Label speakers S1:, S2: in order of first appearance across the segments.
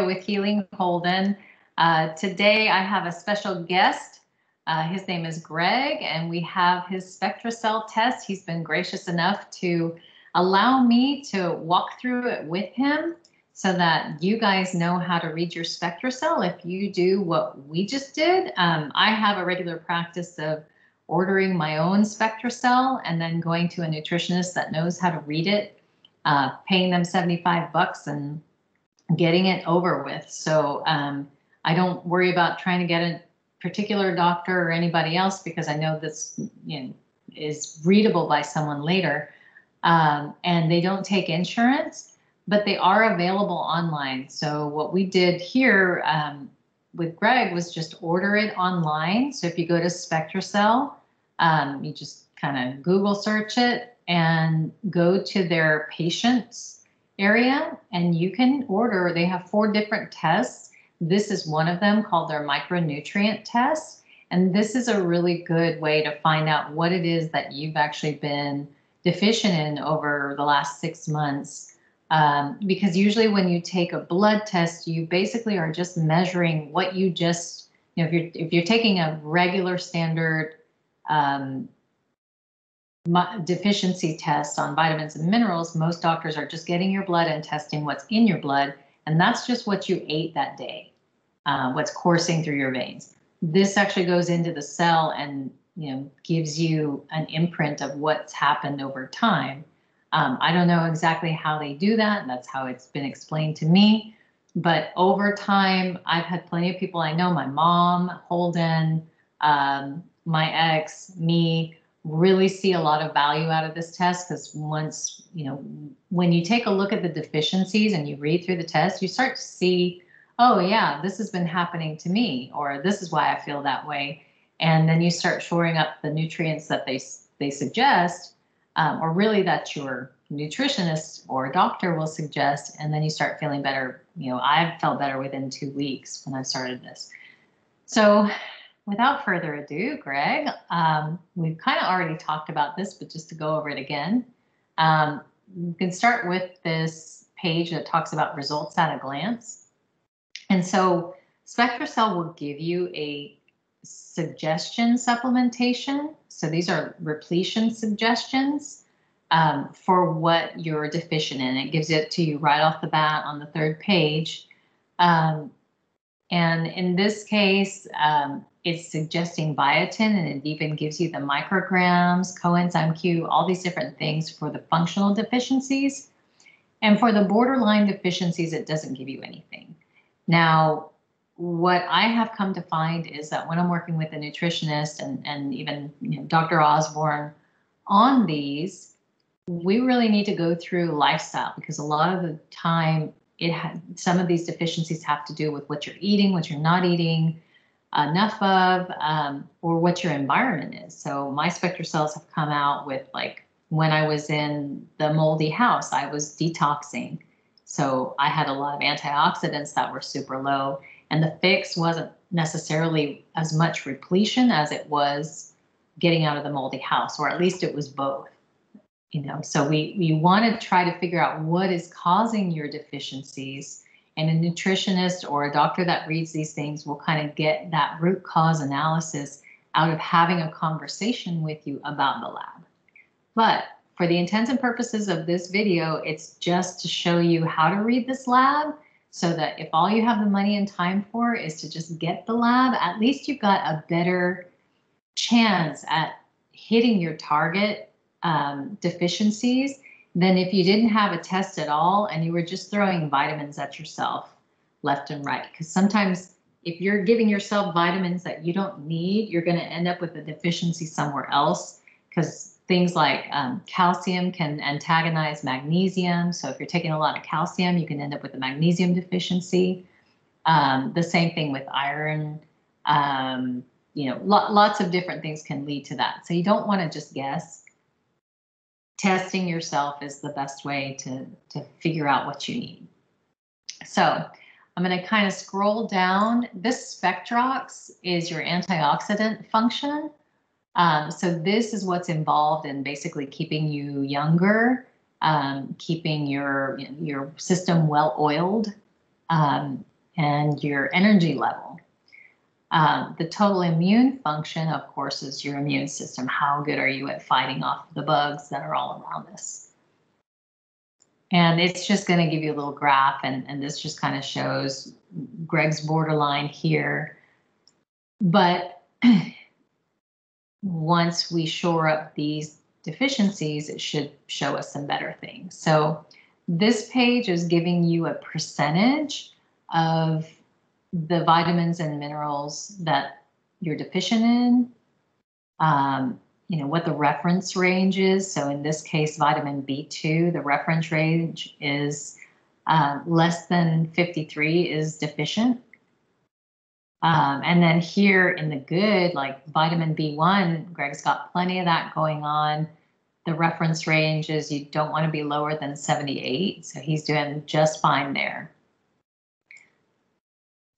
S1: with Healing Holden. Today I have a special guest. His name is Greg, and we have his Spectracell test. He's been gracious enough to allow me to walk through it with him so that you guys know how to read your Spectracell if you do what we just did. I have a regular practice of ordering my own Spectracell and then going to a nutritionist that knows how to read it, paying them $75 and getting it over with. So I don't worry about trying to get a particular doctor or anybody else because I know this is readable by someone later. And they don't take insurance, but they are available online. So what we did here with Greg was just order it online. So if you go to Spectracell, you just kind of Google search it and go to their patients area and you can order. They have 4 different tests. This is one of them called their micronutrient test. And this is a really good way to find out what it is that you've actually been deficient in over the last 6 months. Because usually when you take a blood test, you basically are just measuring what you just, if you're taking a regular standard deficiency tests on vitamins and minerals, most doctors are just getting your blood and testing what's in your blood. And that's just what you ate that day, what's coursing through your veins. This actually goes into the cell and gives you an imprint of what's happened over time. I don't know exactly how they do that. And that's how it's been explained to me. But over time, I've had plenty of people I know, my mom, Holden, my ex, me, really see a lot of value out of this test because once, when you take a look at the deficiencies and you read through the test, you start to see, oh yeah, this has been happening to me, or this is why I feel that way. And then you start shoring up the nutrients that they suggest, or really that your nutritionist or doctor will suggest, and then you start feeling better. I've felt better within 2 weeks when I started this. So without further ado, Greg, we've kind of already talked about this, but just to go over it again, you can start with this page that talks about results at a glance. And so Spectracell will give you a suggestion supplementation. So these are repletion suggestions for what you're deficient in. It gives it to you right off the bat on the 3rd page. And in this case, it's suggesting biotin, and it even gives you the micrograms, coenzyme Q, all these different things for the functional deficiencies. And for the borderline deficiencies, it doesn't give you anything. Now, what I have come to find is that when I'm working with a nutritionist and even Dr. Osborne on these, we really need to go through lifestyle because a lot of the time, some of these deficiencies have to do with what you're eating, what you're not eating enough of, or what your environment is. So my Spectracells have come out with, like, when I was in the moldy house, I was detoxing. So I had a lot of antioxidants that were super low, and the fix wasn't necessarily as much repletion as it was getting out of the moldy house, or at least it was both. So we want to try to figure out what is causing your deficiencies, and a nutritionist or a doctor that reads these things will kind of get that root cause analysis out of having a conversation with you about the lab. But for the intents and purposes of this video, it's just to show you how to read this lab so that if all you have the money and time for is to just get the lab, at least you've got a better chance at hitting your target deficiencies than if you didn't have a test at all and you were just throwing vitamins at yourself left and right. Because sometimes if you're giving yourself vitamins that you don't need, you're going to end up with a deficiency somewhere else, because things like calcium can antagonize magnesium. So if you're taking a lot of calcium, you can end up with a magnesium deficiency. The same thing with iron. Lots of different things can lead to that. So you don't want to just guess. Testing yourself is the best way to figure out what you need. So I'm going to kind of scroll down. This Spectrox is your antioxidant function. So this is what's involved in basically keeping you younger, keeping your system well oiled. and your energy level. The total immune function, of course, is your immune system. How good are you at fighting off the bugs that are all around us? And it's just going to give you a little graph, and this just kind of shows Greg's borderline here. But once we shore up these deficiencies, it should show us some better things. So this page is giving you a percentage of the vitamins and minerals that you're deficient in, you know, what the reference range is. So in this case, vitamin B2, the reference range is less than 53 is deficient. And then here in the good, like vitamin B1, Greg's got plenty of that going on. The reference range is you don't want to be lower than 78. So he's doing just fine there.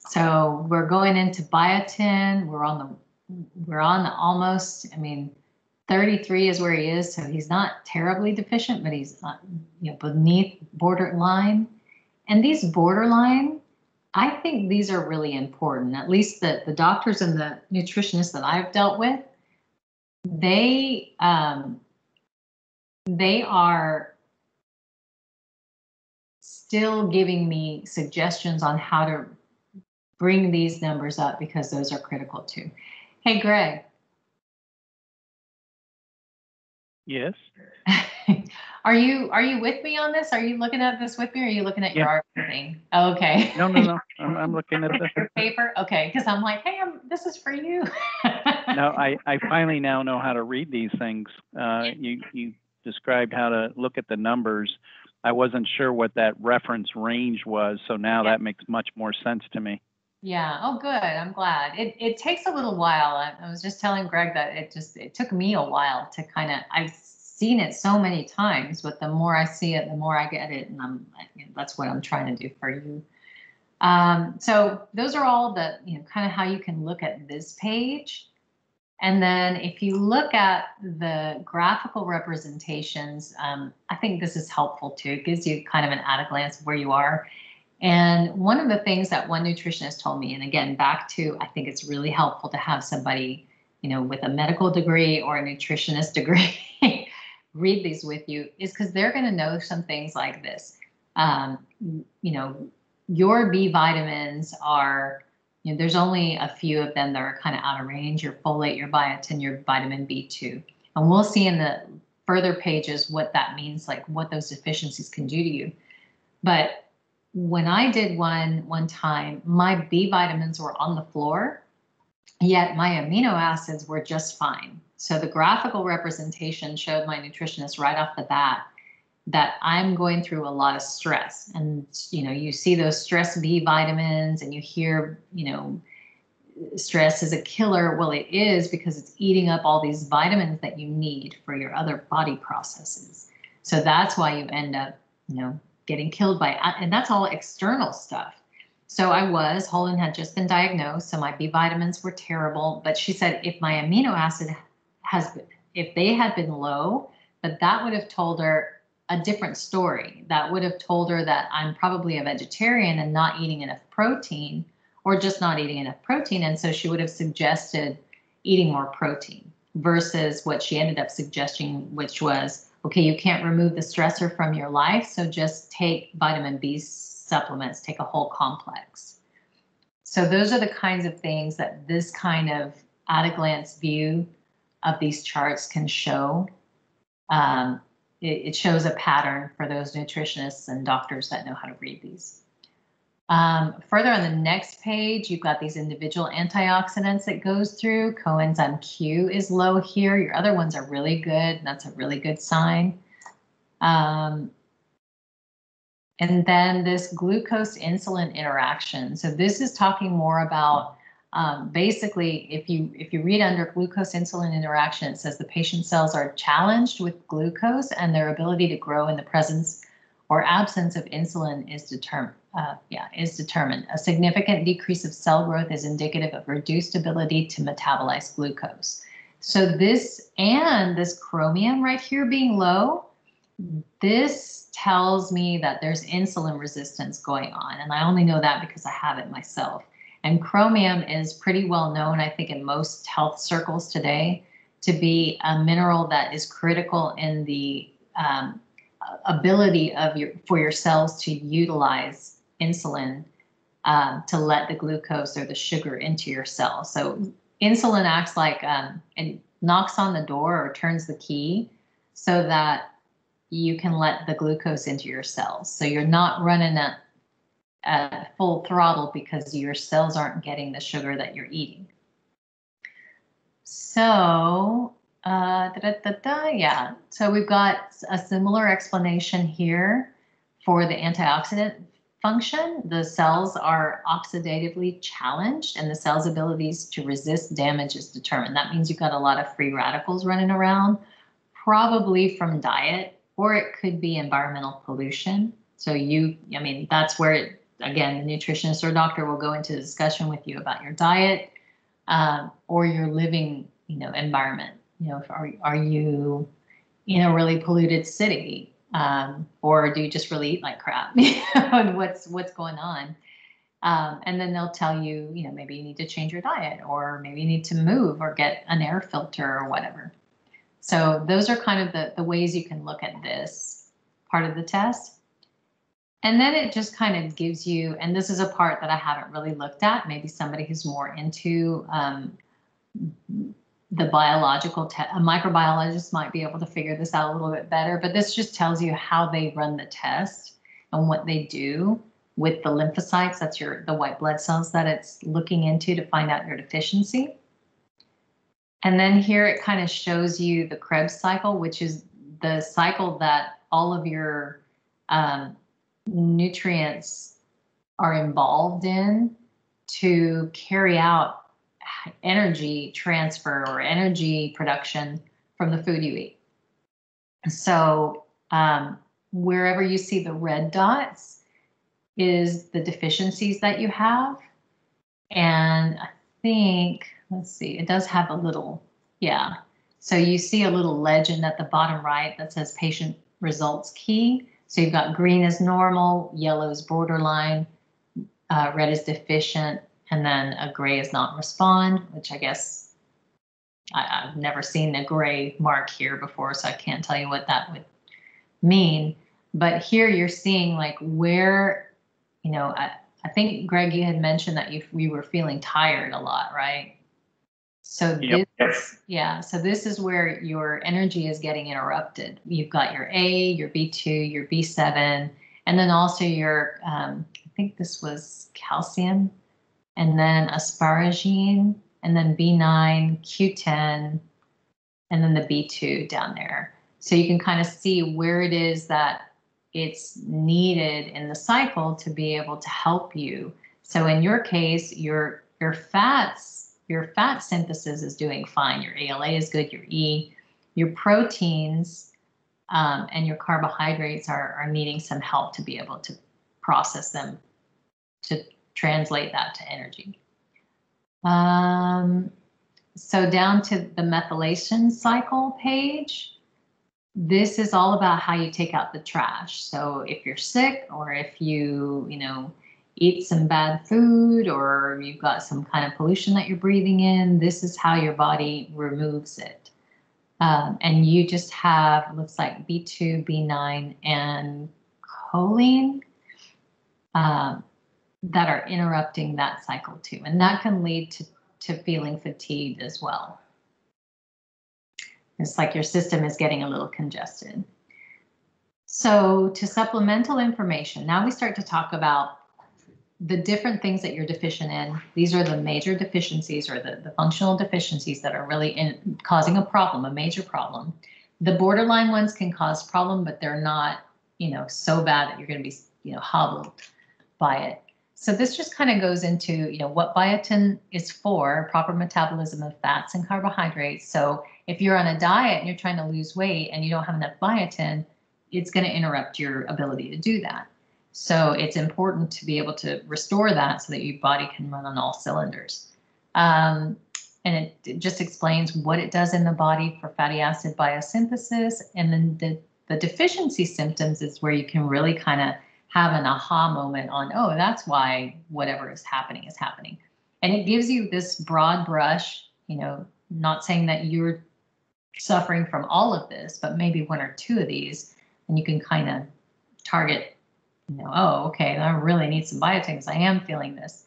S1: So we're going into biotin. We're on the almost, I mean, 33 is where he is. So he's not terribly deficient, but he's not, you know, beneath borderline. And these borderline, I think these are really important. At least the doctors and the nutritionists that I've dealt with, they are still giving me suggestions on how to bring these numbers up because those are critical too. Hey, Greg.
S2: Yes.
S1: Are you with me on this? Are you looking at this with me, or are you looking at your art thing? Oh, okay.
S2: No. I'm looking at the
S1: paper. Okay, because I'm like, hey, this is for you.
S2: No, I finally now know how to read these things. You described how to look at the numbers. I wasn't sure what that reference range was, so now that makes much more sense to me.
S1: Yeah. Oh, good. I'm glad. It takes a little while. I was just telling Greg that it took me a while to kind of, I've seen it so many times, but the more I see it, the more I get it. And that's what I'm trying to do for you. So those are all the, you know, kind of how you can look at this page. And then if you look at the graphical representations, I think this is helpful too. It gives you kind of an at a glance of where you are. And one of the things that one nutritionist told me, and again, back to, I think it's really helpful to have somebody, you know, with a medical degree or a nutritionist degree read these with you, is because they're going to know some things like this. You know, your B vitamins are, you know, there's only a few of them that are kind of out of range, your folate, your biotin, your vitamin B2. And we'll see in the further pages what that means, like what those deficiencies can do to you. But when I did one time, my B vitamins were on the floor, yet my amino acids were just fine. So the graphical representation showed my nutritionist right off the bat that I'm going through a lot of stress. And, you know, you see those stress B vitamins and you hear, you know, stress is a killer. Well, it is, because it's eating up all these vitamins that you need for your other body processes. So that's why you end up, you know, getting killed by, and that's all external stuff. So Holden had just been diagnosed, so my B vitamins were terrible. But she said if my amino acid if they had been low, that would have told her a different story. That would have told her that I'm probably a vegetarian and not eating enough protein, or just not eating enough protein. And so she would have suggested eating more protein versus what she ended up suggesting, which was, okay, you can't remove the stressor from your life, so just take vitamin B supplements, take a whole complex. So those are the kinds of things that this kind of at-a-glance view of these charts can show. It shows a pattern for those nutritionists and doctors that know how to read these. Further on the next page, you've got these individual antioxidants that goes through. Coenzyme Q is low here. Your other ones are really good. And that's a really good sign. And then this glucose insulin interaction. So this is talking more about basically, if you read under glucose insulin interaction, it says the patient cells are challenged with glucose and their ability to grow in the presence or absence of insulin is determined. A significant decrease of cell growth is indicative of reduced ability to metabolize glucose. So this chromium right here being low, this tells me that there's insulin resistance going on. And I only know that because I have it myself. And chromium is pretty well known, I think, in most health circles today to be a mineral that is critical in the ability of for your cells to utilize insulin to let the glucose or the sugar into your cell. So insulin acts like and knocks on the door or turns the key so that you can let the glucose into your cells. So you're not running at full throttle because your cells aren't getting the sugar that you're eating. So, yeah. So we've got a similar explanation here for the antioxidant function. The cells are oxidatively challenged and the cell's abilities to resist damage is determined. That means you've got a lot of free radicals running around, probably from diet, or it could be environmental pollution. So that's where again, the nutritionist or doctor will go into a discussion with you about your diet or your living, environment. Are you in a really polluted city, or do you just really eat like crap? And what's going on? And then they'll tell you, maybe you need to change your diet, or maybe you need to move or get an air filter or whatever. So those are kind of the ways you can look at this part of the test. And then it just kind of gives you, and this is a part that I haven't really looked at, maybe somebody who's more into the biological test, a microbiologist might be able to figure this out a little bit better, but this just tells you how they run the test and what they do with the lymphocytes, that's the white blood cells that it's looking into to find out your deficiency. And then here it kind of shows you the Krebs cycle, which is the cycle that all of your nutrients are involved in to carry out energy transfer or energy production from the food you eat. So wherever you see the red dots is the deficiencies that you have. And I think, let's see, it does have a little, yeah. So you see a little legend at the bottom right that says patient results key. So you've got green is normal, yellow is borderline, red is deficient, and then a gray is not respond, which I guess I've never seen a gray mark here before, so I can't tell you what that would mean. But here you're seeing like where, I think, Greg, you had mentioned that we were feeling tired a lot, right? So so this is where your energy is getting interrupted. You've got your A, your B2, your B7, and then also your, I think this was calcium, and then asparagine, and then B9, Q10, and then the B2 down there. So you can kind of see where it is that it's needed in the cycle to be able to help you. So in your case, your fat synthesis is doing fine. Your ALA is good, your E, your proteins and your carbohydrates are needing some help to be able to process them, to translate that to energy. So down to the methylation cycle page, this is all about how you take out the trash. So if you're sick, or if you, eat some bad food, or you've got some kind of pollution that you're breathing in, this is how your body removes it. And you just have, looks like B2, B9, and choline that are interrupting that cycle too. And that can lead to feeling fatigued as well. It's like your system is getting a little congested. So to supplemental information, now we start to talk about the different things that you're deficient in. These are the major deficiencies, or the functional deficiencies that are really causing a problem, a major problem. The borderline ones can cause problem, but they're not, so bad that you're going to be, hobbled by it. So this just kind of goes into, what biotin is for, proper metabolism of fats and carbohydrates. So if you're on a diet and you're trying to lose weight and you don't have enough biotin, it's going to interrupt your ability to do that. So it's important to be able to restore that so that your body can run on all cylinders. And it just explains what it does in the body for fatty acid biosynthesis, and then the The deficiency symptoms is where you can really kind of have an aha moment on, oh, that's why whatever is happening is happening. And it gives you this broad brush, you know, not saying that you're suffering from all of this, but maybe one or two of these, and you can kind of target, you know, oh, okay, I really need some biotin because I am feeling this.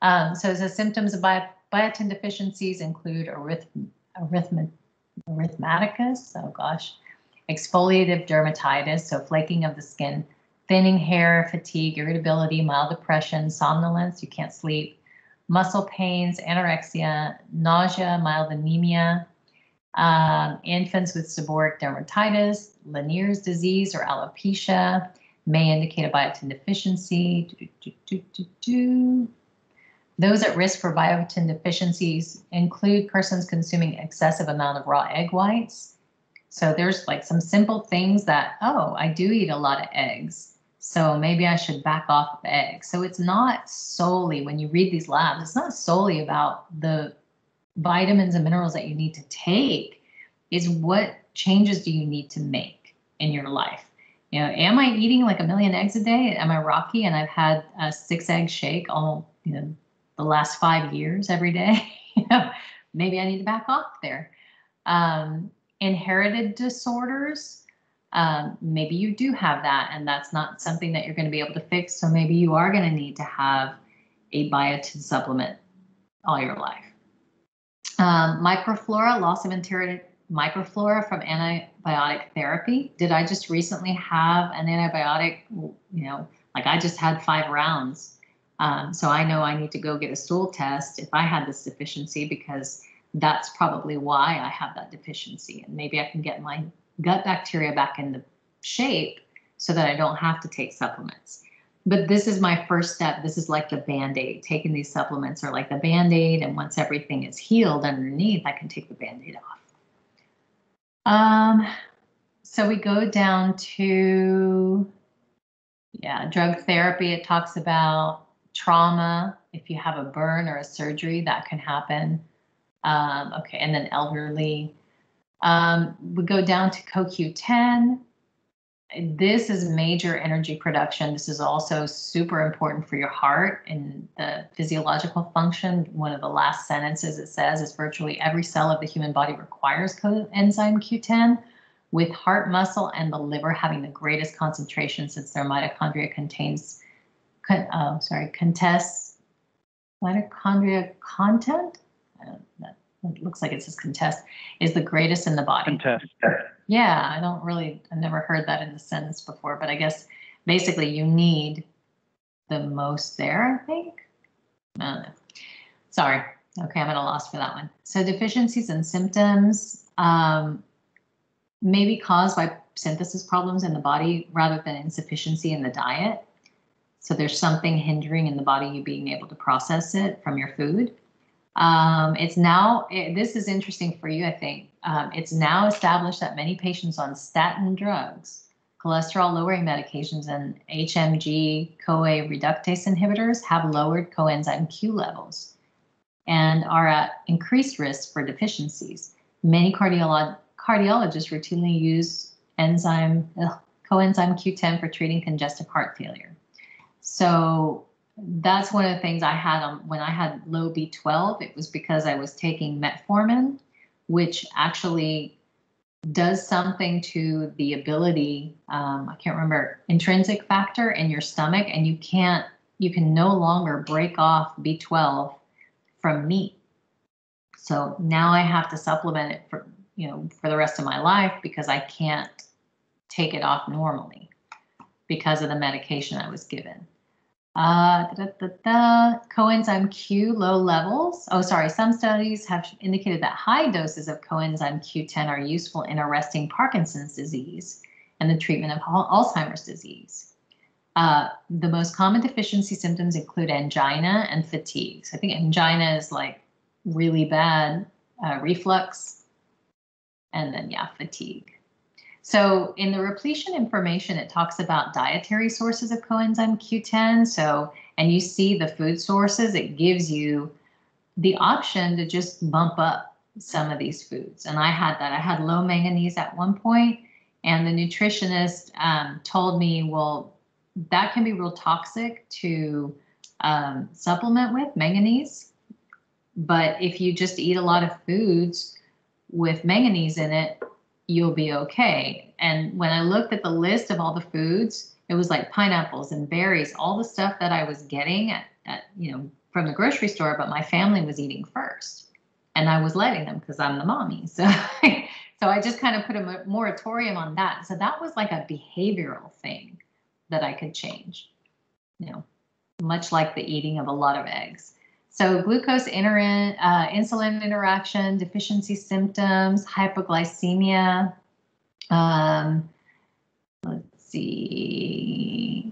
S1: So the symptoms of biotin deficiencies include erythematicus, oh gosh, exfoliative dermatitis, so flaking of the skin, thinning hair, fatigue, irritability, mild depression, somnolence, you can't sleep, muscle pains, anorexia, nausea, mild anemia, infants with seborrheic dermatitis, Lanier's disease or alopecia may indicate a biotin deficiency. Those at risk for biotin deficiencies include persons consuming excessive amount of raw egg whites. So there's like some simple things that, oh, I do eat a lot of eggs, so maybe I should back off of eggs. So it's not solely, when you read these labs, it's not solely about the vitamins and minerals that you need to take, is what changes do you need to make in your life? You know, am I eating like 1 million eggs a day? Am I rocky and I've had a 6-egg shake all, you know, the last 5 years every day? You know, maybe I need to back off there. Inherited disorders, maybe you do have that and that's not something that you're going to be able to fix. So maybe you are going to need to have a biotin supplement all your life. Microflora, loss of inherited microflora from antibiotic therapy. Did I just recently have an antibiotic? You know, like I just had 5 rounds. So I know I need to go get a stool test if I had this deficiency, because that's probably why I have that deficiency. And maybe I can get my gut bacteria back into shape so that I don't have to take supplements. But this is my first step. This is like the Band-Aid. Taking these supplements are like the Band-Aid, and once everything is healed underneath, I can take the Band-Aid off. So we go down to, drug therapy. It talks about trauma. If you have a burn or a surgery, that can happen. Okay, and then elderly. We go down to CoQ10. This is major energy production. This is also super important for your heart and the physiological function. One of the last sentences it says is virtually every cell of the human body requires coenzyme Q10, with heart muscle and the liver having the greatest concentration since their mitochondria contests mitochondria content. It looks like it says contest, is the greatest in the body.
S2: Contest.
S1: Yeah, I've never heard that in the sentence before, but I guess basically you need the most there, I think. Sorry. Okay, I'm at a loss for that one. So deficiencies and symptoms may be caused by synthesis problems in the body rather than insufficiency in the diet. So there's something hindering in the body you being able to process it from your food. This is interesting for you, I think. It's now established that many patients on statin drugs, cholesterol lowering medications, and HMG-CoA reductase inhibitors have lowered coenzyme Q levels and are at increased risk for deficiencies. Many cardiologists routinely use coenzyme Q10 for treating congestive heart failure. So that's one of the things I had when I had low B12. It was because I was taking metformin, which actually does something to the ability, I can't remember, intrinsic factor in your stomach, and you can no longer break off B12 from meat. So now I have to supplement it for the rest of my life because I can't take it off normally because of the medication I was given. Coenzyme Q low levels. Some studies have indicated that high doses of coenzyme Q10 are useful in arresting Parkinson's disease and the treatment of Alzheimer's disease. The most common deficiency symptoms include angina and fatigue. So I think angina is like really bad reflux, and then fatigue. So in the repletion information, it talks about dietary sources of coenzyme Q10. And you see the food sources, it gives you the option to just bump up some of these foods. And I had that. I had low manganese at one point, And the nutritionist told me, well, that can be real toxic to supplement with manganese. But if you just eat a lot of foods with manganese in it, you'll be okay. And when I looked at the list of all the foods, it was like pineapples and berries, all the stuff that I was getting at from the grocery store, but my family was eating first. And I was letting them because I'm the mommy. So, so I just kind of put a moratorium on that. So that was like a behavioral thing that I could change, much like the eating of a lot of eggs. So glucose insulin interaction, deficiency symptoms, hypoglycemia. Let's see,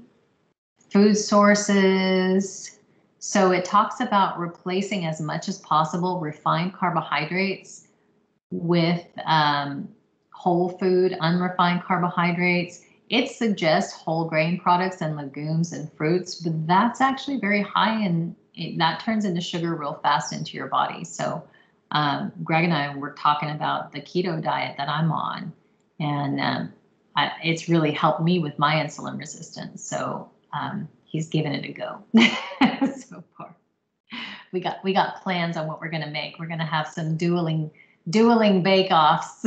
S1: food sources. So it talks about replacing as much as possible refined carbohydrates with whole food, unrefined carbohydrates. It suggests whole grain products and legumes and fruits, but that's actually very high and that turns into sugar real fast into your body. So Greg and I were talking about the keto diet that I'm on, and it's really helped me with my insulin resistance. So he's given it a go so far. We got plans on what we're going to make. We're going to have some dueling bake-offs.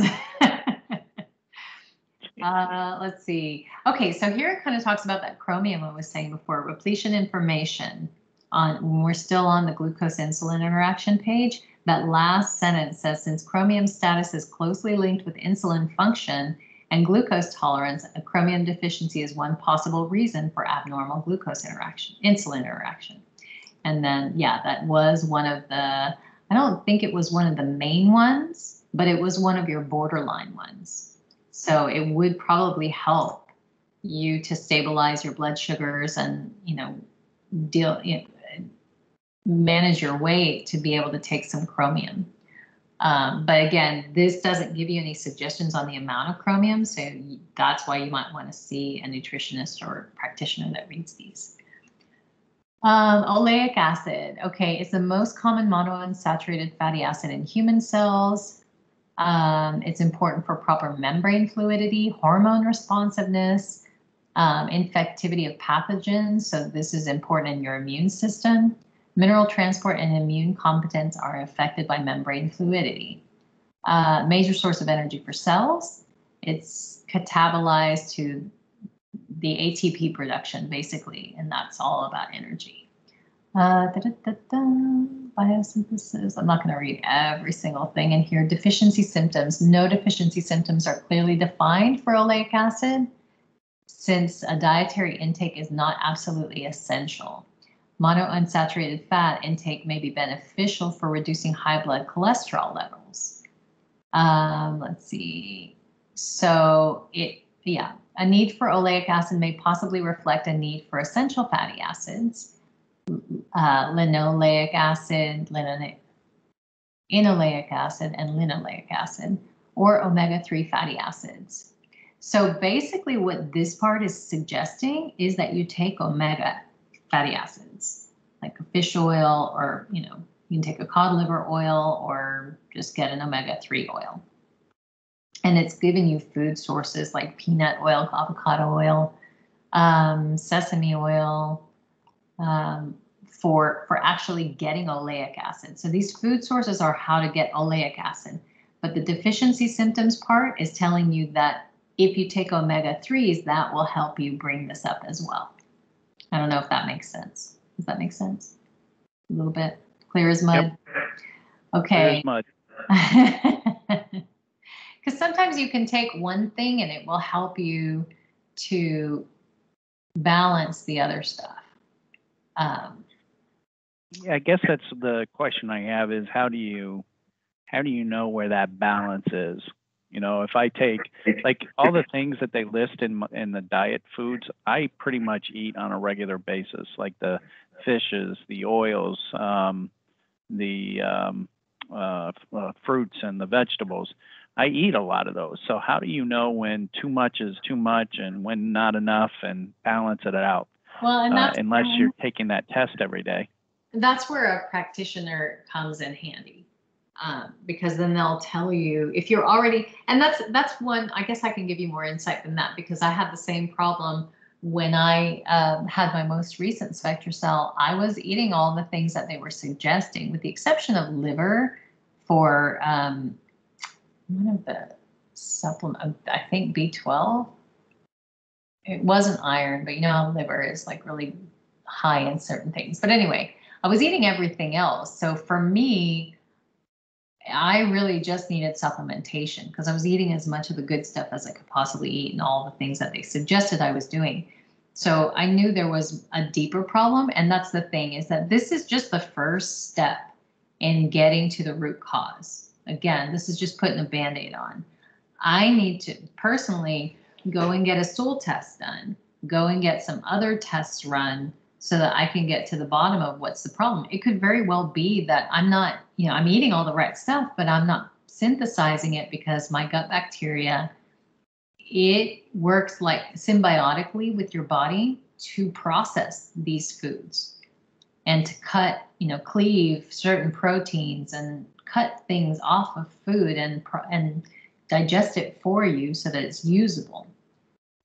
S1: Let's see. Okay, so here it kind of talks about that chromium I was saying before, repletion information. When we're still on the glucose insulin interaction page, that last sentence says, since chromium status is closely linked with insulin function and glucose tolerance, a chromium deficiency is one possible reason for abnormal insulin interaction. And then, yeah, that was one of the, I don't think it was one of the main ones, but it was one of your borderline ones. So it would probably help you to stabilize your blood sugars and, manage your weight to be able to take some chromium. But again, this doesn't give you any suggestions on the amount of chromium. So that's why you might want to see a nutritionist or practitioner that reads these. Oleic acid. Okay, it's the most common monounsaturated fatty acid in human cells. It's important for proper membrane fluidity, hormone responsiveness, infectivity of pathogens. So this is important in your immune system. Mineral transport and immune competence are affected by membrane fluidity. Major source of energy for cells. It's catabolized to the ATP production, basically, and that's all about energy. Biosynthesis. I'm not going to read every single thing in here. Deficiency symptoms. No deficiency symptoms are clearly defined for oleic acid, since a dietary intake is not absolutely essential. Monounsaturated fat intake may be beneficial for reducing high blood cholesterol levels. Let's see. So a need for oleic acid may possibly reflect a need for essential fatty acids, linoleic acid, inoleic acid, and linoleic acid, or omega-3 fatty acids. So basically what this part is suggesting is that you take omega fatty acids, like a fish oil, or, you can take a cod liver oil or just get an omega-3 oil. And it's giving you food sources like peanut oil, avocado oil, sesame oil, for actually getting oleic acid. So these food sources are how to get oleic acid. But the deficiency symptoms part is telling you that if you take omega-3s, that will help you bring this up as well. I don't know if that makes sense. Does that make sense? A little bit clear as mud? Yep. Okay.
S2: Clear as
S1: mud. Because sometimes you can take one thing and it will help you to balance the other stuff.
S2: Yeah, I guess that's the question I have is how do you know where that balance is? If I take like all the things that they list in the diet foods, I pretty much eat on a regular basis, like the fishes, the oils, the fruits and the vegetables. I eat a lot of those. So how do you know when too much is too much and when not enough and balance it out?
S1: Well, and that's
S2: unless you're taking that test every day.
S1: That's where a practitioner comes in handy. because then they'll tell you if you're already, and that's one, I guess I can give you more insight than that, because I had the same problem when I had my most recent Spectracell. I was eating all the things that they were suggesting, with the exception of liver for one of the supplement, I think B12. It wasn't iron, but you know how liver is like really high in certain things. But anyway, I was eating everything else. So for me, I really just needed supplementation because I was eating as much of the good stuff as I could possibly eat and all the things that they suggested I was doing. So I knew there was a deeper problem. And that's the thing, is that this is just the first step in getting to the root cause. Again, this is just putting a Band-Aid on. I need to personally go and get a stool test done, go and get some other tests run so that I can get to the bottom of what's the problem. It could very well be that I'm not, I'm eating all the right stuff, but I'm not synthesizing it because my gut bacteria, it works like symbiotically with your body to process these foods and to cut, cleave certain proteins and cut things off of food and digest it for you so that it's usable.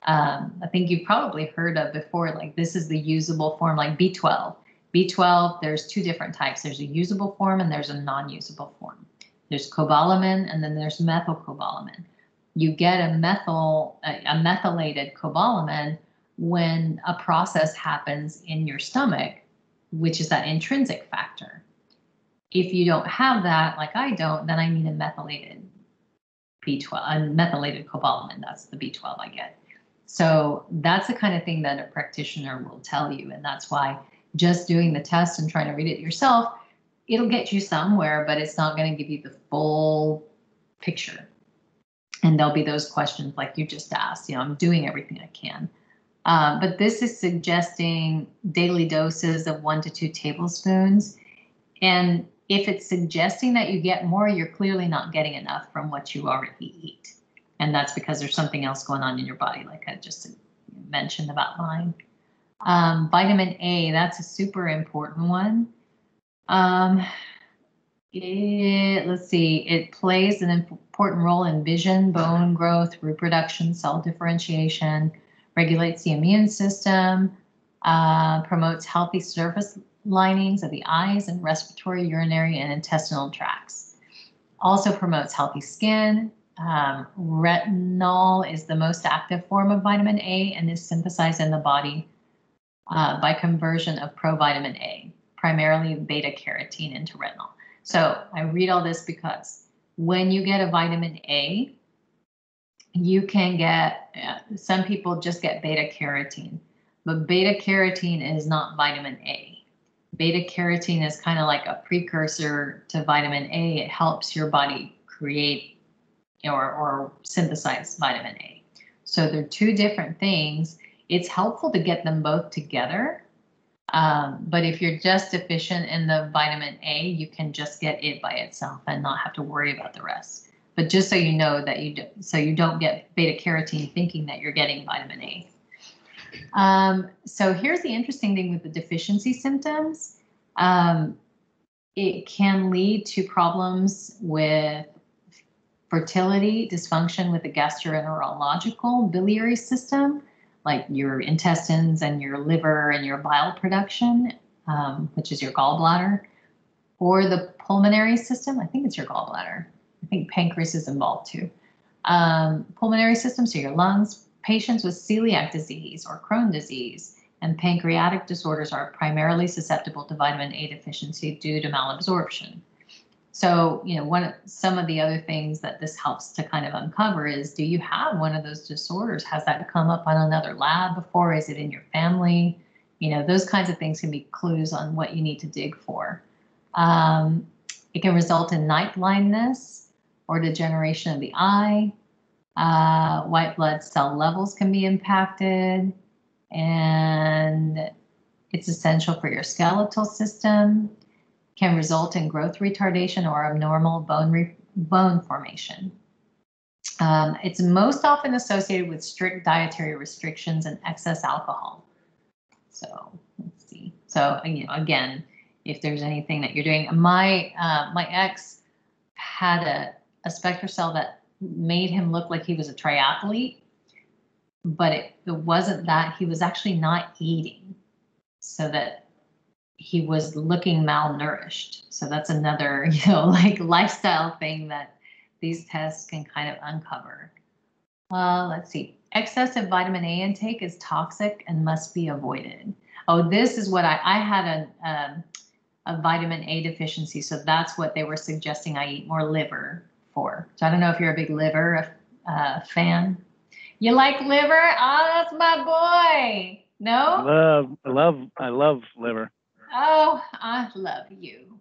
S1: I think you've probably heard of before, like this is the usable form, like B12. B12, there's two different types. There's a usable form and there's a non-usable form. There's cobalamin and then there's methylcobalamin. You get a methylated cobalamin when a process happens in your stomach, which is that intrinsic factor. If you don't have that, like I don't, then I need a methylated B12, a methylated cobalamin. That's the B12 I get. So that's the kind of thing that a practitioner will tell you. And that's why just doing the test and trying to read it yourself, it'll get you somewhere, but it's not going to give you the full picture. And there'll be those questions like you just asked, I'm doing everything I can. But this is suggesting daily doses of 1 to 2 tablespoons. And if it's suggesting that you get more, you're clearly not getting enough from what you already eat. And that's because there's something else going on in your body, like I just mentioned about mine. Vitamin A, that's a super important one. Let's see, it plays an important role in vision, bone growth, reproduction, cell differentiation, regulates the immune system, promotes healthy surface linings of the eyes and respiratory, urinary, and intestinal tracts. Also promotes healthy skin. Retinol is the most active form of vitamin A and is synthesized in the body by conversion of provitamin A, primarily beta carotene into retinol. So I read all this because when you get a vitamin A, you can get, some people just get beta carotene, but beta carotene is not vitamin A. Beta carotene is kind of like a precursor to vitamin A. It helps your body create or synthesize vitamin A. So they're two different things. It's helpful to get them both together. But if you're just deficient in the vitamin A, you can just get it by itself and not have to worry about the rest. But just so you know that you don't get beta carotene thinking that you're getting vitamin A. So here's the interesting thing with the deficiency symptoms. It can lead to problems with fertility, dysfunction with the gastroenterological biliary system, like your intestines and your liver and your bile production, which is your gallbladder, or the pulmonary system. I think it's your gallbladder. I think pancreas is involved too. Pulmonary system, so your lungs. Patients with celiac disease or Crohn's disease and pancreatic disorders are primarily susceptible to vitamin A deficiency due to malabsorption. So, some of the other things that this helps to kind of uncover is, do you have one of those disorders? Has that come up on another lab before? Is it in your family? Those kinds of things can be clues on what you need to dig for. It can result in night blindness or degeneration of the eye. White blood cell levels can be impacted, and it's essential for your skeletal system. Can result in growth retardation or abnormal bone formation. It's most often associated with strict dietary restrictions and excess alcohol. So let's see. So again, if there's anything that you're doing, my ex had a Spectracell that made him look like he was a triathlete, but it wasn't that. He was actually not eating, so that he was looking malnourished. So that's another, like lifestyle thing that these tests can kind of uncover. Let's see. Excessive vitamin A intake is toxic and must be avoided. Oh, this is what I had a vitamin A deficiency. So that's what they were suggesting I eat more liver for. So I don't know if you're a big liver fan. You like liver? Oh, that's my boy. No?
S2: I love liver.
S1: Oh, I love you.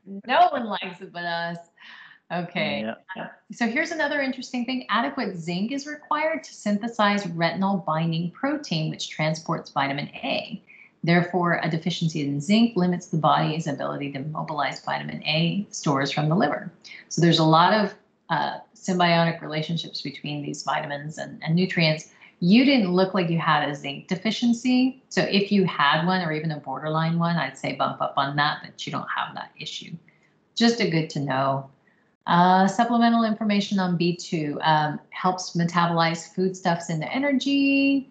S1: No one likes it but us. Okay.
S2: Yeah.
S1: So here's another interesting thing. Adequate zinc is required to synthesize retinol binding protein, which transports vitamin A. Therefore, a deficiency in zinc limits the body's ability to mobilize vitamin A stores from the liver. So there's a lot of symbiotic relationships between these vitamins and nutrients. You didn't look like you had a zinc deficiency. So if you had one or even a borderline one, I'd say bump up on that, but you don't have that issue. Just a good to know. Supplemental information on B2 helps metabolize foodstuffs into energy.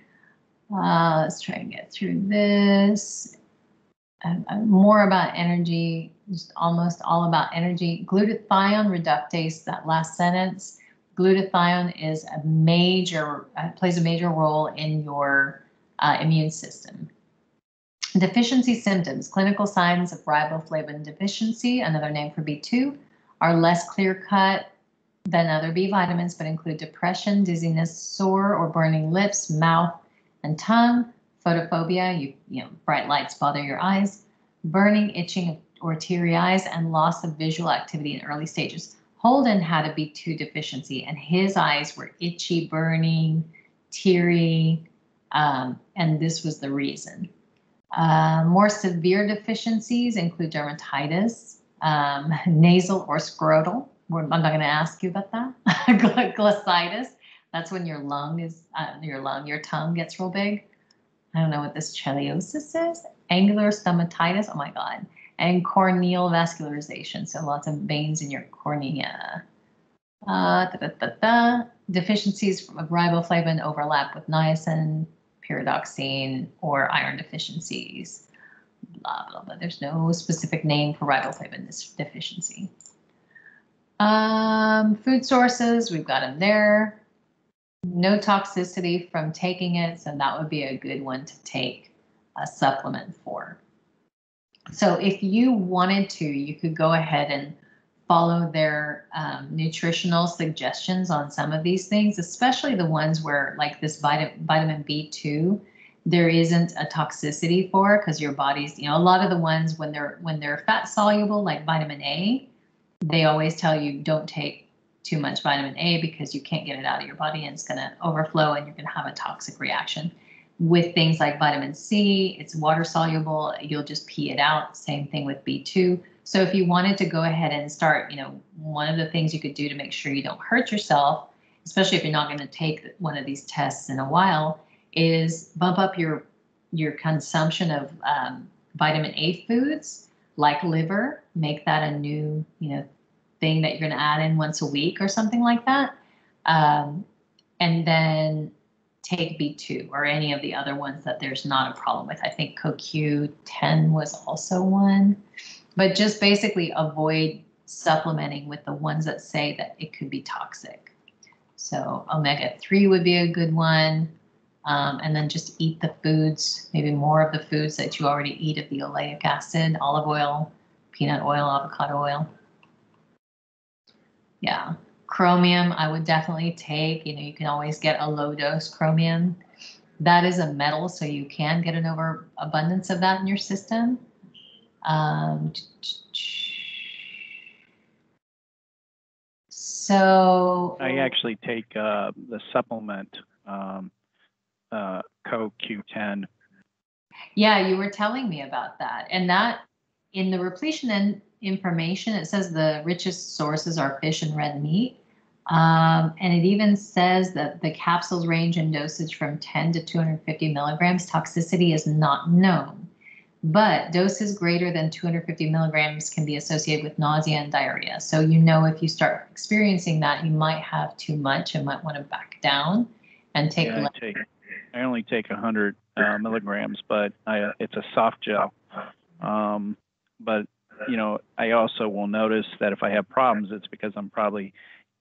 S1: Let's try and get through this. More about energy, just almost all about energy. Glutathione reductase, that last sentence. Glutathione is plays a major role in your immune system. Deficiency symptoms, clinical signs of riboflavin deficiency, another name for B2, are less clear-cut than other B vitamins, but include depression, dizziness, sore or burning lips, mouth, and tongue, photophobia, bright lights bother your eyes, burning, itching, or teary eyes, and loss of visual activity in early stages. Holden had a B2 deficiency, and his eyes were itchy, burning, teary, and this was the reason. More severe deficiencies include dermatitis, nasal or scrotal. I'm not going to ask you about that. Glossitis. That's when your tongue gets real big. I don't know what this chiliosis is. Angular stomatitis. Oh my God. And corneal vascularization. So lots of veins in your cornea. Deficiencies of riboflavin overlap with niacin, pyridoxine, or iron deficiencies. Blah, blah, blah. There's no specific name for riboflavin deficiency. Food sources, we've got them there. No toxicity from taking it, so that would be a good one to take a supplement for. So if you wanted to, you could go ahead and follow their nutritional suggestions on some of these things, especially the ones where, like this vitamin B2, there isn't a toxicity for, because your body's, a lot of the ones when they're fat soluble, like vitamin A, they always tell you don't take too much vitamin A because you can't get it out of your body and it's going to overflow and you're going to have a toxic reaction. With things like vitamin C, it's water soluble, you'll just pee it out. Same thing with B2. So if you wanted to go ahead and start, one of the things you could do to make sure you don't hurt yourself, especially if you're not going to take one of these tests in a while, is bump up your consumption of vitamin A foods like liver. Make that a new, thing that you're going to add in once a week or something like that. And then take B2 or any of the other ones that there's not a problem with. I think CoQ10 was also one. But just basically avoid supplementing with the ones that say that it could be toxic. So omega-3 would be a good one. And then just eat the foods, maybe more of the foods that you already eat of the oleic acid, olive oil, peanut oil, avocado oil. Yeah. Chromium, I would definitely take. You can always get a low dose chromium. That is a metal, so you can get an overabundance of that in your system. So
S2: I actually take the supplement CoQ10.
S1: Yeah, you were telling me about that. And that in the repletion information, it says the richest sources are fish and red meat. And it even says that the capsules range in dosage from 10 to 250 milligrams. Toxicity is not known. but doses greater than 250 milligrams can be associated with nausea and diarrhea. So if you start experiencing that, you might have too much and might want to back down and take less.
S2: I only take 100 milligrams, but it's a soft gel. But I also will notice that if I have problems, it's because I'm probably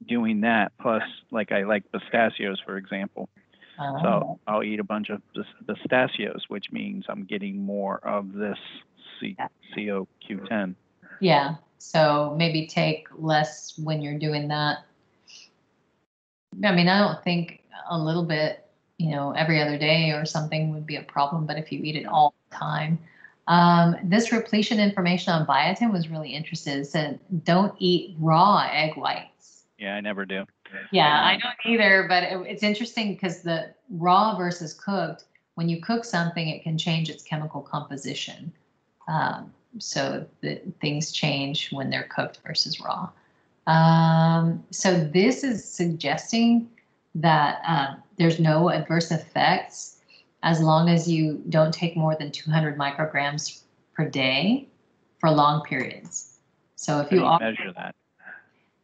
S2: doing that. Plus, like I like pistachios, for example. So I'll eat a bunch of pistachios, which means I'm getting more of this CoQ10.
S1: Yeah. So maybe take less when you're doing that. I mean, I don't think a little bit, every other day or something would be a problem, but if you eat it all the time. This repletion information on biotin was really interesting. It said, don't eat raw egg whites.
S2: Yeah, I never do.
S1: Yeah, I don't either, but it's interesting because the raw versus cooked, when you cook something, it can change its chemical composition. So things change when they're cooked versus raw. So this is suggesting that there's no adverse effects as long as you don't take more than 200 micrograms per day for long periods. So if you
S2: measure that,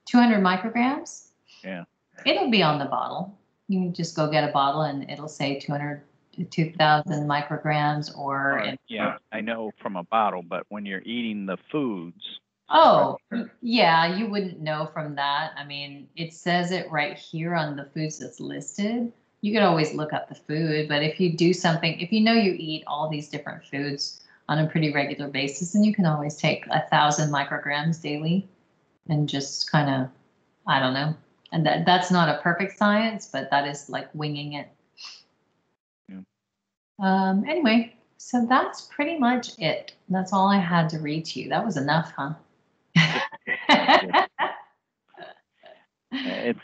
S1: 200 micrograms,
S2: yeah,
S1: it'll be on the bottle. You can just go get a bottle and it'll say 200 to 2,000 micrograms or.
S2: Yeah, I know from a bottle, but when you're eating the foods.
S1: Oh, yeah, you wouldn't know from that. I mean, it says it right here on the foods that's listed. You could always look up the food, but if you do something, if you eat all these different foods on a pretty regular basis, then you can always take 1,000 micrograms daily and just kind of, I don't know. And that's not a perfect science, but that is like winging it. Yeah. Anyway, so that's pretty much it. That's all I had to read to you. That was enough, huh?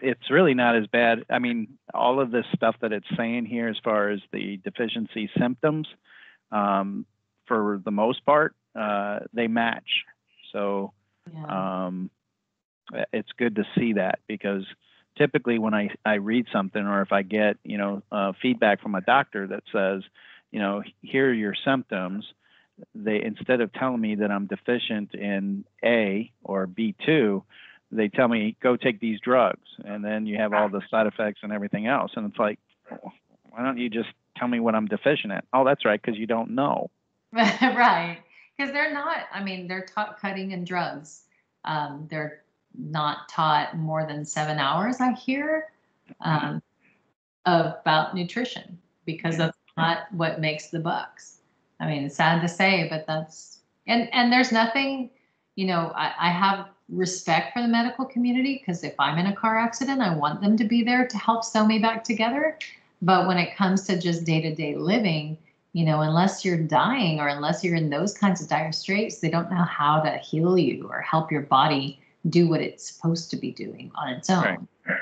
S2: It's really not as bad. I mean, all of this stuff that it's saying here as far as the deficiency symptoms, for the most part, they match. So it's good to see that, because typically when I read something, or if I get, feedback from a doctor that says, here are your symptoms, they, instead of telling me that I'm deficient in A or B2, they tell me, go take these drugs, and then you have all the side effects and everything else. And it's like, why don't you just tell me what I'm deficient at? Oh, that's right, because you don't know.
S1: Right. Because they're taught cutting and drugs. They're not taught more than 7 hours, I hear, about nutrition, because that's not what makes the bucks. I mean, it's sad to say, but that's, and there's nothing, I have respect for the medical community, because if I'm in a car accident, I want them to be there to help sew me back together. But when it comes to just day-to-day living, unless you're dying or unless you're in those kinds of dire straits, they don't know how to heal you or help your body do what it's supposed to be doing on its own.
S2: Right.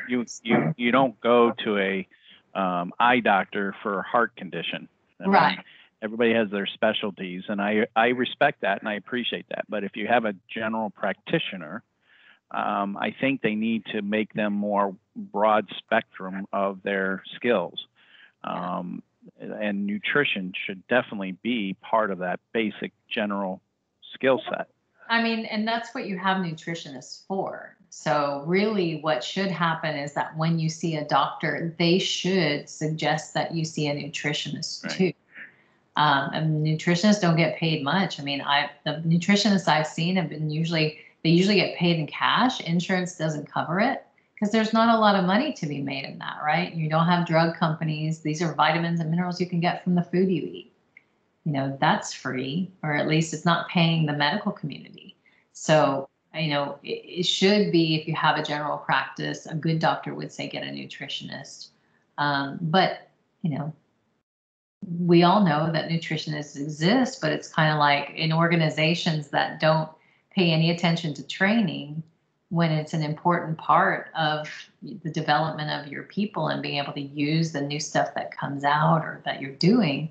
S2: You don't go to a eye doctor for a heart condition.
S1: Right.
S2: Everybody has their specialties, and I respect that and I appreciate that. But if you have a general practitioner, I think they need to make them more broad spectrum of their skills. And nutrition should definitely be part of that basic general skill set.
S1: I mean, and that's what you have nutritionists for. So really what should happen is that when you see a doctor, they should suggest that you see a nutritionist too. And nutritionists don't get paid much. I mean, the nutritionists I've seen have been they usually get paid in cash. Insurance doesn't cover it because there's not a lot of money to be made in that, right? You don't have drug companies. These are vitamins and minerals you can get from the food you eat. That's free, or at least it's not paying the medical community. So, it should be, if you have a general practice, a good doctor would say get a nutritionist. But, we all know that nutritionists exist, but it's kind of like in organizations that don't pay any attention to training when it's an important part of the development of your people and being able to use the new stuff that comes out or that you're doing,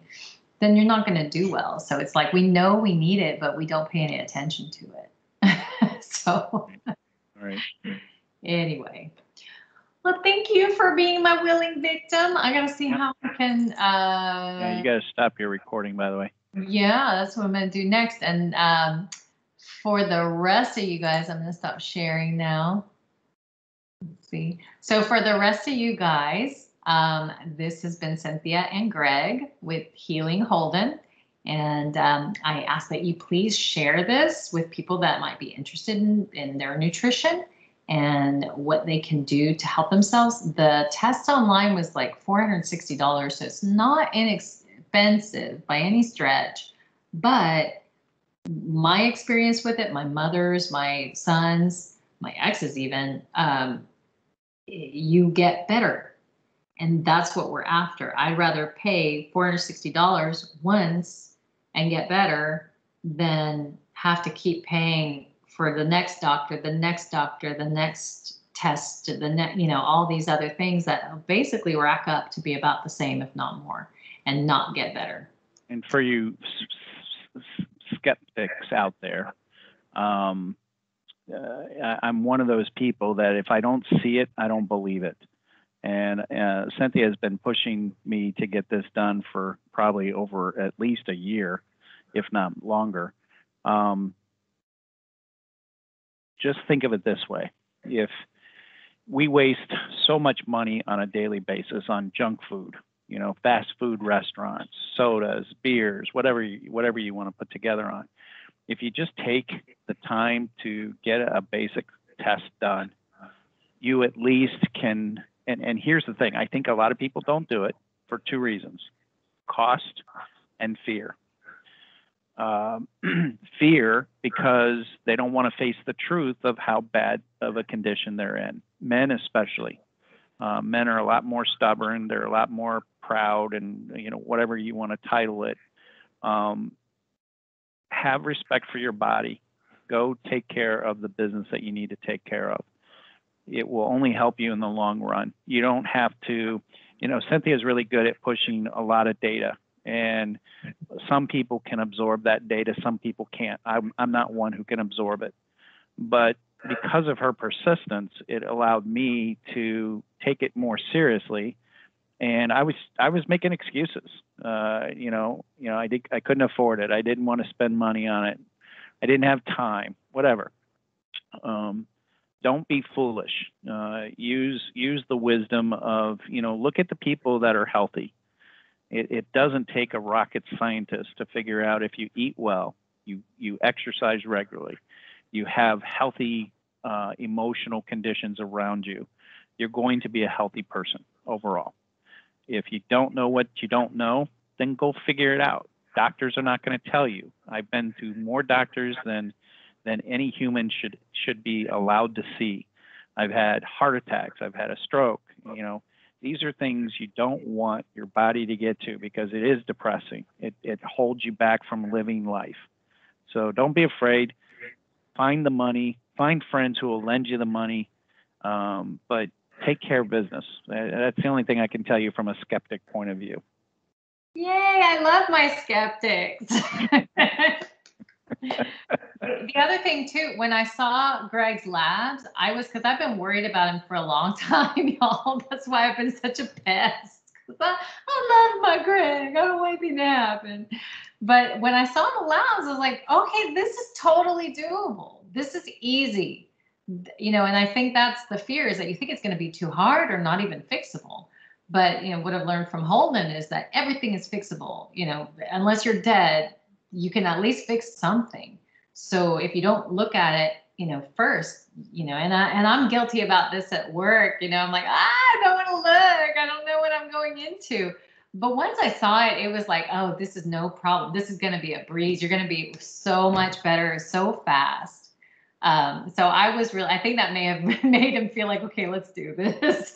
S1: then you're not going to do well. So it's like, we know we need it, but we don't pay any attention to it. So
S2: right.
S1: Anyway, well, thank you for being my willing victim. I got to see how I can.
S2: Yeah, you got to stop your recording, by the way.
S1: Yeah, that's what I'm going to do next. And for the rest of you guys, I'm going to stop sharing now. Let's see. So for the rest of you guys, this has been Cynthia and Greg with Healing Holden. And I ask that you please share this with people that might be interested in their nutrition and what they can do to help themselves. The test online was like $460, so it's not inexpensive by any stretch. But my experience with it, my mother's, my son's, my ex's even, you get better. And that's what we're after. I'd rather pay $460 once and get better than have to keep paying for the next doctor, the next doctor, the next test, the next, all these other things that basically rack up to be about the same, if not more, and not get better.
S2: And for you skeptics out there, I'm one of those people that if I don't see it, I don't believe it. And Cynthia has been pushing me to get this done for probably over at least a year, if not longer. Just think of it this way. If we waste so much money on a daily basis on junk food, fast food restaurants, sodas, beers, whatever you want to put together on. If you just take the time to get a basic test done, you at least can, and here's the thing, I think a lot of people don't do it for two reasons: cost and fear. Fear because they don't want to face the truth of how bad of a condition they're in. Men especially. Men are a lot more stubborn. They're a lot more proud, and whatever you want to title it. Have respect for your body. Go take care of the business that you need to take care of. It will only help you in the long run. You don't have to, Cynthia is really good at pushing a lot of data, and some people can absorb that data. Some people can't. I'm not one who can absorb it, but because of her persistence, it allowed me to take it more seriously. And I was making excuses. I couldn't afford it. I didn't want to spend money on it. I didn't have time. Whatever. Don't be foolish. Use the wisdom of look at the people that are healthy. It doesn't take a rocket scientist to figure out if you eat well, you exercise regularly, you have healthy emotional conditions around you, you're going to be a healthy person overall. If you don't know what you don't know, then go figure it out. Doctors are not going to tell you. I've been to more doctors than any human should be allowed to see. I've had heart attacks. I've had a stroke. These are things you don't want your body to get to because it is depressing. It holds you back from living life. So don't be afraid. Find the money. Find friends who will lend you the money. But take care of business. That's the only thing I can tell you from a skeptic point of view.
S1: Yay, I love my skeptics. The other thing too, when I saw Greg's labs, because I've been worried about him for a long time, y'all. That's why I've been such a pest. Because I love my Greg. I don't want anything to happen. But when I saw the labs, I was like, okay, this is totally doable. This is easy. And I think that's the fear, is that you think it's going to be too hard or not even fixable. But, what I've learned from Holden is that everything is fixable. Unless you're dead, you can at least fix something. So if you don't look at it, first, and I'm guilty about this at work, I'm like, I don't want to look. I don't know what I'm going into. But once I saw it, it was like, oh, this is no problem. This is going to be a breeze. You're going to be so much better, so fast. So I think that may have made him feel like, okay, let's do this.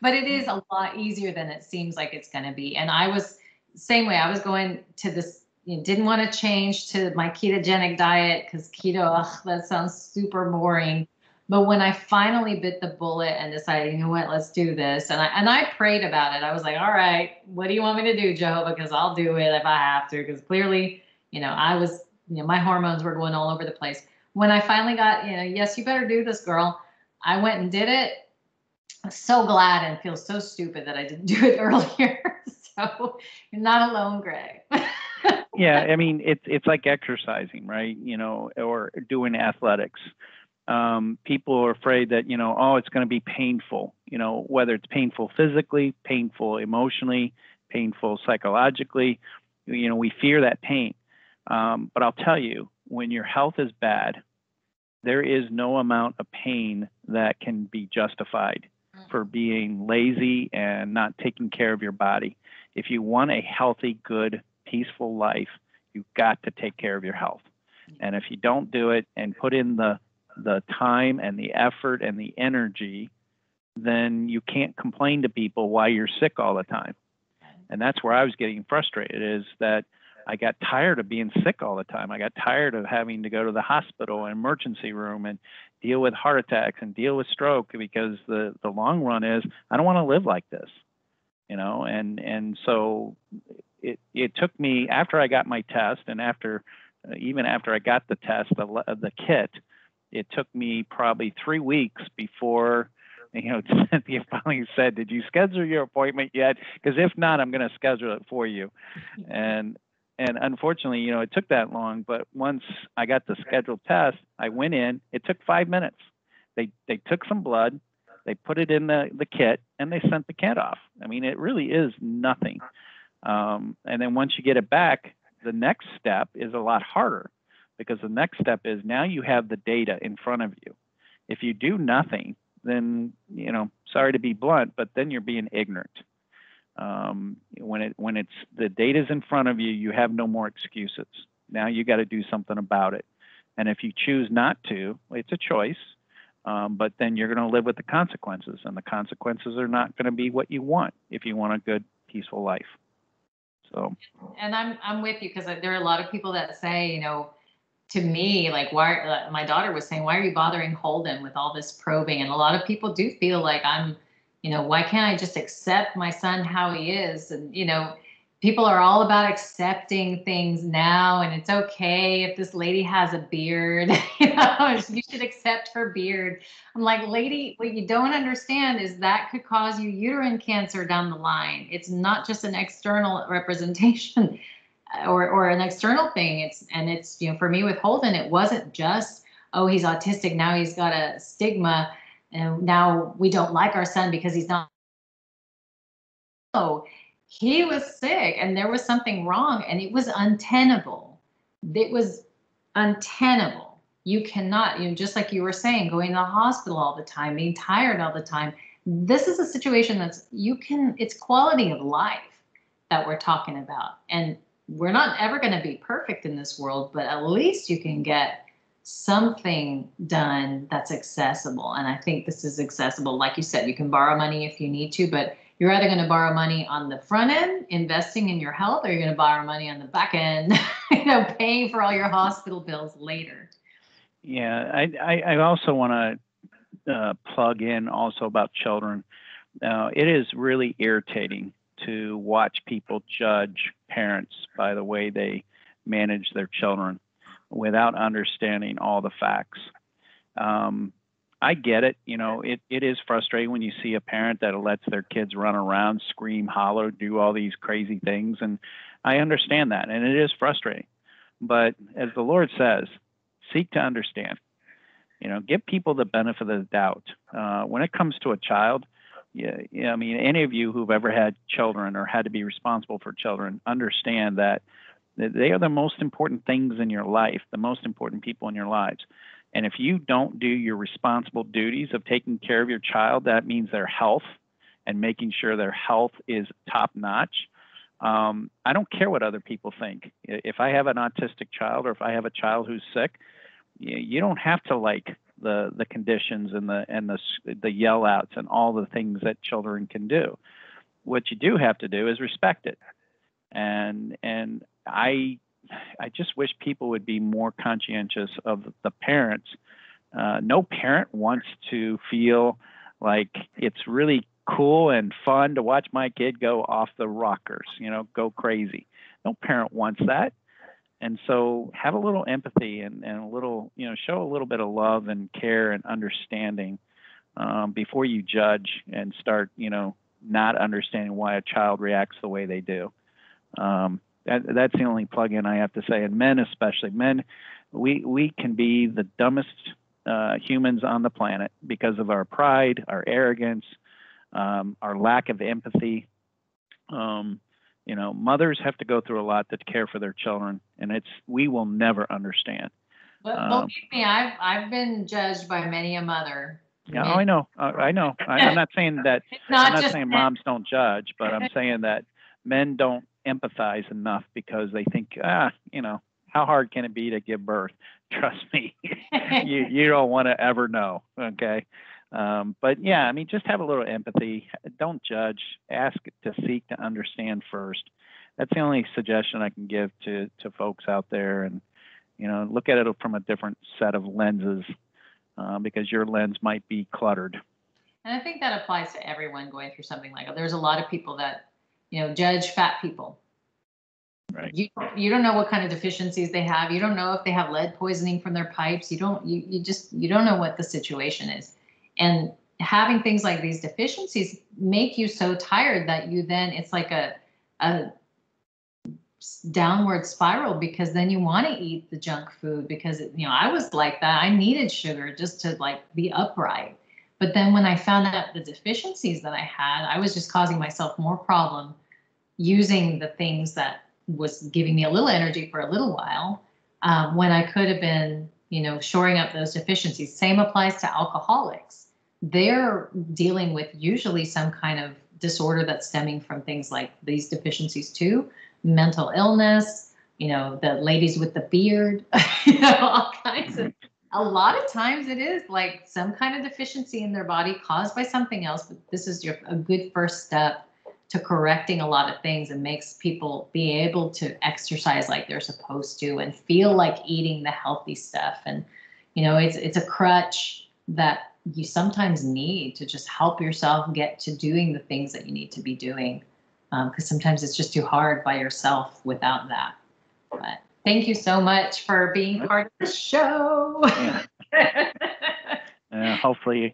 S1: But it is a lot easier than it seems like it's going to be. And I was same way. I was going to this, didn't want to change to my ketogenic diet because keto, that sounds super boring. But when I finally bit the bullet and decided, you know what, let's do this. And I prayed about it. I was like, all right, what do you want me to do, Jehovah? Because I'll do it if I have to. Because clearly, I was, my hormones were going all over the place. When I finally got, yes, you better do this, girl. I went and did it. I'm so glad and feel so stupid that I didn't do it earlier. So you're not alone, Greg.
S2: Yeah, I mean, it's like exercising, right? You know, or doing athletics. People are afraid that, you know, oh, it's going to be painful, you know, whether it's painful physically, painful emotionally, painful psychologically, you know, we fear that pain. But I'll tell you, when your health is bad, there is no amount of pain that can be justified for being lazy and not taking care of your body. If you want a healthy, good, peaceful life, you've got to take care of your health. And if you don't do it and put in the time and the effort and the energy, then you can't complain to people why you're sick all the time. And that's where I was getting frustrated, is that I got tired of being sick all the time. I got tired of having to go to the hospital and emergency room and deal with heart attacks and deal with stroke, because the long run is I don't want to live like this, you know. And so it took me, after I got my test, and even after I got the test, the kit, it took me probably 3 weeks before, you know, Cynthia finally said, "Did you schedule your appointment yet? Because if not, I'm going to schedule it for you." And unfortunately, you know, it took that long. But once I got the scheduled test, I went in. It took 5 minutes. They took some blood, they put it in the kit, and they sent the kit off. I mean, it really is nothing. And then once you get it back, the next step is a lot harder, because the next step is now you have the data in front of you. If you do nothing, then, you know, sorry to be blunt, but then you're being ignorant. When it's the data's in front of you, you have no more excuses. Now you got to do something about it. And if you choose not to, it's a choice. But then you're going to live with the consequences, and the consequences are not going to be what you want if you want a good, peaceful life. So.
S1: And I'm with you, because there are a lot of people that say, you know, to me, like, why, my daughter was saying, why are you bothering Holden with all this probing? And a lot of people do feel like you know, why can't I just accept my son how he is? And, you know, people are all about accepting things now, and it's okay if this lady has a beard, you know, you should accept her beard. I'm like, lady, what you don't understand is that could cause you uterine cancer down the line. It's not just an external representation or an external thing. It's, you know, for me with Holden, it wasn't just, oh, he's autistic, now he's got a stigma, and now we don't like our son because he's not. No, he was sick and there was something wrong, and it was untenable. It was untenable. You cannot, you know, just like you were saying, going to the hospital all the time, being tired all the time. This is a situation it's quality of life that we're talking about. And we're not ever going to be perfect in this world, but at least you can get something done that's accessible. And I think this is accessible. Like you said, you can borrow money if you need to, but you're either going to borrow money on the front end, investing in your health, or you're going to borrow money on the back end, you know, paying for all your hospital bills later.
S2: Yeah, I also want to plug in also about children. It is really irritating to watch people judge parents by the way they manage their children without understanding all the facts. I get it. You know, it is frustrating when you see a parent that lets their kids run around, scream, holler, do all these crazy things. And I understand that. And it is frustrating. But as the Lord says, seek to understand. You know, give people the benefit of the doubt. When it comes to a child, yeah, I mean, any of you who've ever had children or had to be responsible for children understand that they are the most important things in your life, the most important people in your lives. And if you don't do your responsible duties of taking care of your child, that means their health and making sure their health is top notch. I don't care what other people think. If I have an autistic child, or if I have a child who's sick, you don't have to like the conditions and the yell outs and all the things that children can do. What you do have to do is respect it. And I just wish people would be more conscientious of the parents. No parent wants to feel like it's really cool and fun to watch my kid go off the rockers, you know, go crazy. No parent wants that. And so have a little empathy and a little, you know, show a little bit of love and care and understanding before you judge and start, you know, not understanding why a child reacts the way they do. That's the only plug-in I have to say. And men especially, we can be the dumbest humans on the planet because of our pride, our arrogance, our lack of empathy. Mothers have to go through a lot to care for their children, and we will never understand.
S1: But believe me, I've been judged by many a mother.
S2: Yeah, I know. I'm not saying that. I'm not saying moms don't judge, but I'm saying that men don't empathize enough because they think, how hard can it be to give birth? Trust me, you don't want to ever know. Okay. But yeah, I mean, just have a little empathy. Don't judge. Ask to seek to understand first. That's the only suggestion I can give to folks out there, and look at it from a different set of lenses, because your lens might be cluttered.
S1: And I think that applies to everyone going through something like that. There's a lot of people that judge fat people.
S2: Right.
S1: You don't know what kind of deficiencies they have. You don't know if they have lead poisoning from their pipes. You don't know what the situation is. And having things like these deficiencies make you so tired that it's like a downward spiral, because then you want to eat the junk food, because I was like that. I needed sugar just to be upright. But then when I found out the deficiencies that I had, I was just causing myself more problem using the things that was giving me a little energy for a little while, when I could have been, shoring up those deficiencies. Same applies to alcoholics. They're dealing with usually some kind of disorder that's stemming from things like these deficiencies too, mental illness, the ladies with the beard, all kinds of, a lot of times it is like some kind of deficiency in their body caused by something else, but this is a good first step to correcting a lot of things, and makes people be able to exercise like they're supposed to and feel like eating the healthy stuff. And, it's a crutch that you sometimes need to just help yourself get to doing the things that you need to be doing. Because sometimes it's just too hard by yourself without that. But thank you so much for being part of the show.
S2: Hopefully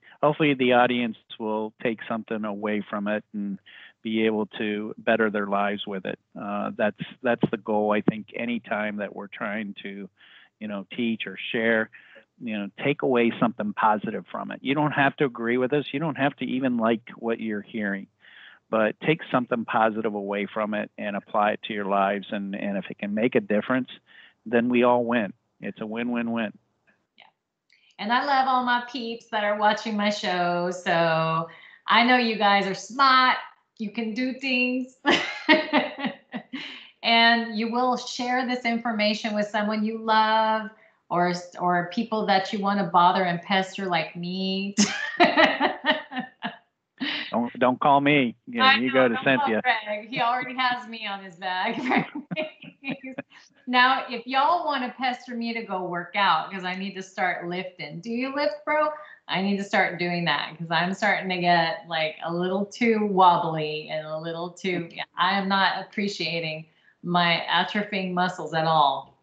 S2: the audience will take something away from it and be able to better their lives with it. That's the goal. I think anytime that we're trying to, teach or share, take away something positive from it. You don't have to agree with us. You don't have to even like what you're hearing, but take something positive away from it and apply it to your lives. And if it can make a difference, then we all win. It's a win-win-win.
S1: Yeah. And I love all my peeps that are watching my show. So I know you guys are smart. You can do things. And you will share this information with someone you love, or people that you want to bother and pester like me.
S2: Don't call me. You go to Cynthia.
S1: Greg. He already has me on his bag. Now, if y'all want to pester me to go work out, because I need to start lifting. Do you lift, bro? I need to start doing that, because I'm starting to get a little too wobbly and a little too, I am not appreciating my atrophying muscles at all.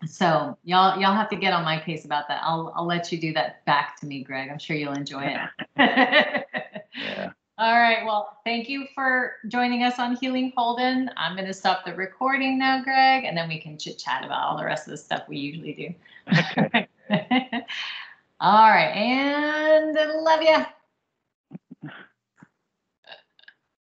S1: So y'all have to get on my case about that. I'll let you do that back to me, Greg. I'm sure you'll enjoy it.
S2: Yeah.
S1: All right. Well, thank you for joining us on Healing Holden. I'm going to stop the recording now, Greg, and then we can chit chat about all the rest of the stuff we usually do.
S2: Okay.
S1: All right. And love ya.